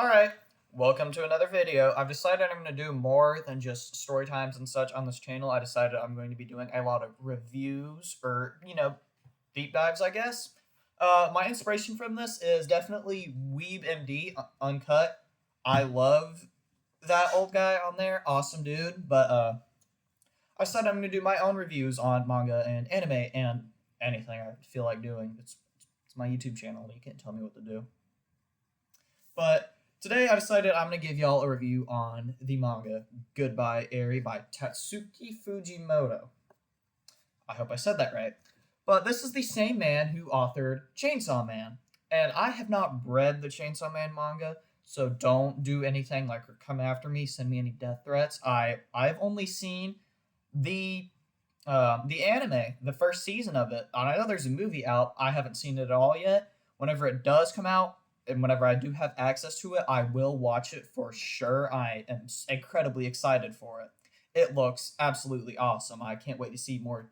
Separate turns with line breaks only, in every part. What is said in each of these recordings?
Alright, welcome to another video. I've decided I'm going to do more than just story times and such on this channel. I decided I'm going to be doing a lot of reviews or, deep dives, I guess. My inspiration from this is definitely Weeb MD Uncut. I love that old guy on there. Awesome dude. But I decided I'm going to do my own reviews on manga and anime and anything I feel like doing. It's my YouTube channel. You can't tell me what to do. But today I decided I'm going to give y'all a review on the manga Goodbye Eri by Tatsuki Fujimoto. I hope I said that right. But this is the same man who authored Chainsaw Man. And I have not read the Chainsaw Man manga, so don't do anything like or come after me, send me any death threats. I've only seen the anime, the first season of it. I know there's a movie out. I haven't seen it at all yet. Whenever it does come out, and whenever I do have access to it, I will watch it for sure. I am incredibly excited for it. It looks absolutely awesome. I can't wait to see more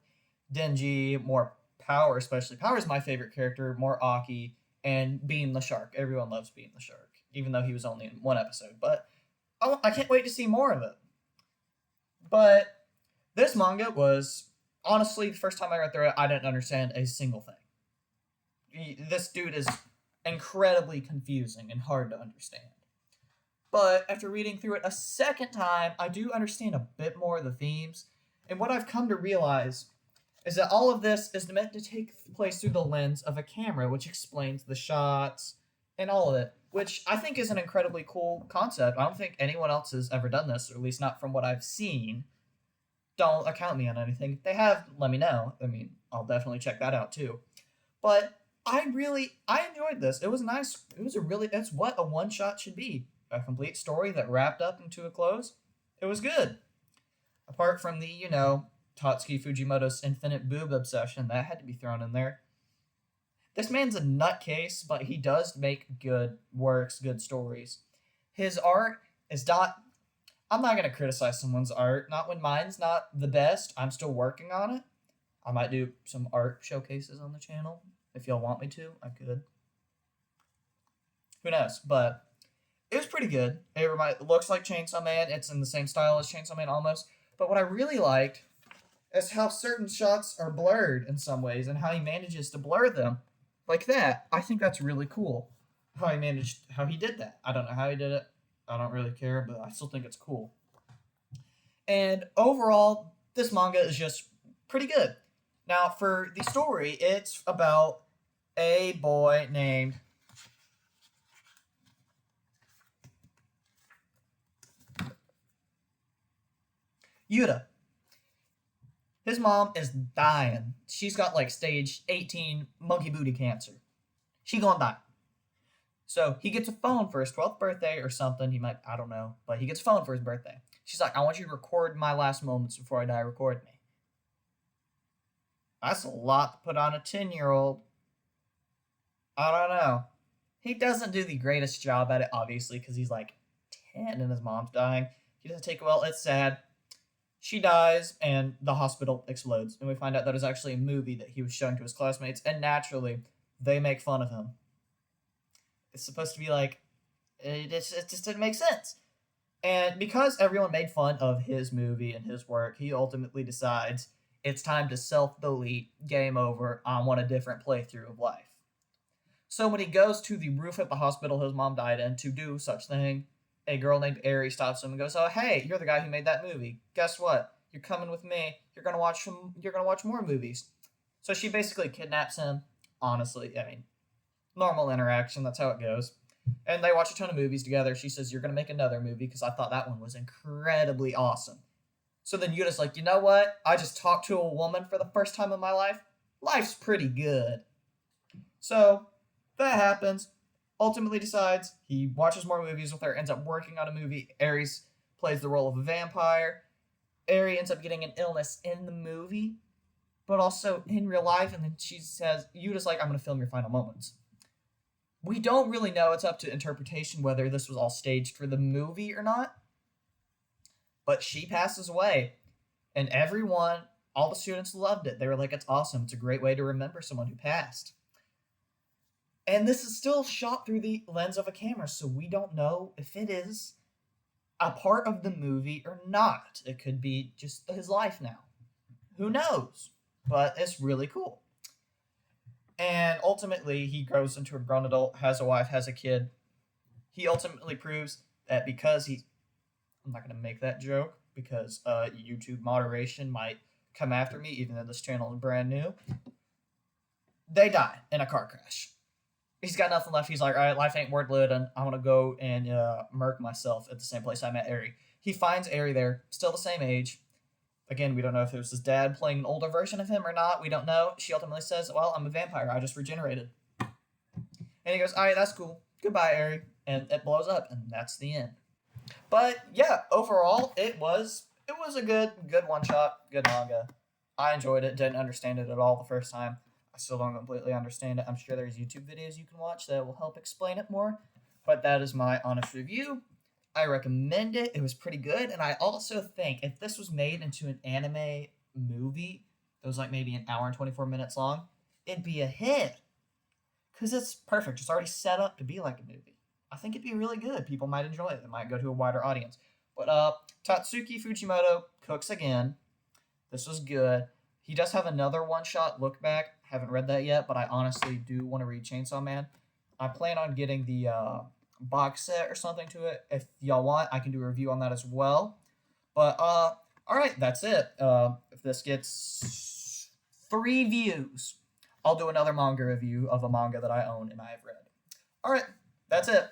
Denji, more Power, especially. Power is my favorite character, more Aki, and Being the Shark. Everyone loves Being the Shark, even though he was only in one episode. But I can't wait to see more of it. But this manga was, honestly, the first time I read through it, I didn't understand a single thing. This dude is incredibly confusing and hard to understand. But after reading through it a second time, I do understand a bit more of the themes. And what I've come to realize is that all of this is meant to take place through the lens of a camera, which explains the shots and all of it, which I think is an incredibly cool concept. I don't think anyone else has ever done this, or at least not from what I've seen. Don't account me on anything. If they have, let me know. I mean, I'll definitely check that out too. But I enjoyed this. It was nice. That's what a one shot should be. A complete story that wrapped up into a close. It was good. Apart from the, Tatsuki Fujimoto's infinite boob obsession, that had to be thrown in there. This man's a nutcase, but he does make good works, good stories. His art is not. I'm not going to criticize someone's art. Not when mine's not the best. I'm still working on it. I might do some art showcases on the channel. If y'all want me to, I could. Who knows? But it was pretty good. It looks like Chainsaw Man. It's in the same style as Chainsaw Man almost. But what I really liked is how certain shots are blurred in some ways and how he manages to blur them like that. I think that's really cool. How he did that. I don't know how he did it. I don't really care, but I still think it's cool. And overall, this manga is just pretty good. Now, for the story, it's about a boy named Yuta. His mom is dying. She's got like stage 18 monkey booty cancer. She gonna die. So he gets a phone for his 12th birthday or something. I don't know, but he gets a phone for his birthday. She's like, I want you to record my last moments before I die. Record me. That's a lot to put on a 10-year-old. I don't know. He doesn't do the greatest job at it, obviously, because he's like 10 and his mom's dying. He doesn't take it well. It's sad. She dies, and the hospital explodes. And we find out that it's actually a movie that he was showing to his classmates, and naturally, they make fun of him. It's supposed to be like, it just didn't make sense. And because everyone made fun of his movie and his work, he ultimately decides it's time to self-delete, game over, I want a different playthrough of life. So when he goes to the roof at the hospital his mom died in to do such thing, a girl named Eri stops him and goes, "Oh, hey, you're the guy who made that movie. Guess what? You're coming with me. You're gonna watch more movies." So she basically kidnaps him. Honestly, I mean, normal interaction. That's how it goes. And they watch a ton of movies together. She says, "You're gonna make another movie because I thought that one was incredibly awesome." So then Yuta's like, "You know what? I just talked to a woman for the first time in my life. Life's pretty good." So that happens. Ultimately decides he watches more movies with her, ends up working on a movie. Aries plays the role of a vampire. Eri ends up getting an illness in the movie, but also in real life. And then she says, Yuta's like, "I'm going to film your final moments." We don't really know. It's up to interpretation whether this was all staged for the movie or not. But she passes away. And all the students loved it. They were like, "It's awesome. It's a great way to remember someone who passed." And this is still shot through the lens of a camera, so we don't know if it is a part of the movie or not. It could be just his life now. Who knows? But it's really cool. And ultimately, he grows into a grown adult, has a wife, has a kid. He ultimately proves that because he. I'm not going to make that joke because YouTube moderation might come after me, even though this channel is brand new. They die in a car crash. He's got nothing left. He's like, all right, life ain't worth living. I want to go and murk myself at the same place I met Eri. He finds Eri there, still the same age. Again, we don't know if it was his dad playing an older version of him or not. We don't know. She ultimately says, well, I'm a vampire. I just regenerated. And he goes, all right, that's cool. Goodbye, Eri. And it blows up, and that's the end. But yeah, overall, it was a good one-shot, good manga. I enjoyed it. Didn't understand it at all the first time. I still don't completely understand it. I'm sure there's YouTube videos you can watch that will help explain it more. But that is my honest review. I recommend it. It was pretty good. And I also think if this was made into an anime movie that was like maybe an hour and 24 minutes long, it'd be a hit. Because it's perfect. It's already set up to be like a movie. I think it'd be really good. People might enjoy it. It might go to a wider audience. But Tatsuki Fujimoto cooks again. This was good. He does have another one-shot look back. Haven't read that yet, but I honestly do want to read Chainsaw Man. I plan on getting the box set or something to it. If y'all want, I can do a review on that as well. But, all right, that's it. If this gets 3 views, I'll do another manga review of a manga that I own and I have read. All right, that's it.